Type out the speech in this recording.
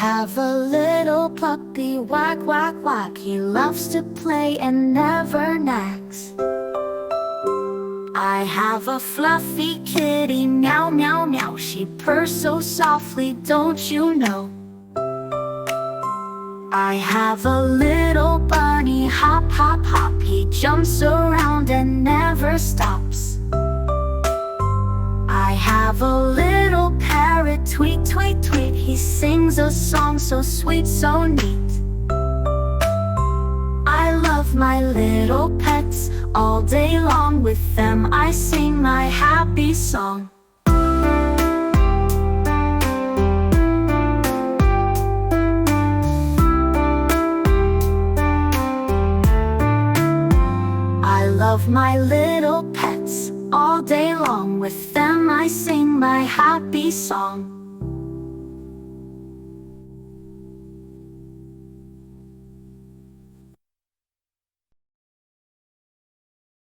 have a little puppy, whack, whack, whack. He loves to play and never nags. I have a fluffy kitty, meow, meow, meow. She purrs so softly, don't you know? I have a little bunny, hop, hop, hop. He jumps around and never stops. I have a little parrot, tweet, tweet, tweet. He sings a song so sweet, so neat. I love my little pets. All day long with them I sing my happy song. I love my little pets. All day long with them I sing my happy song.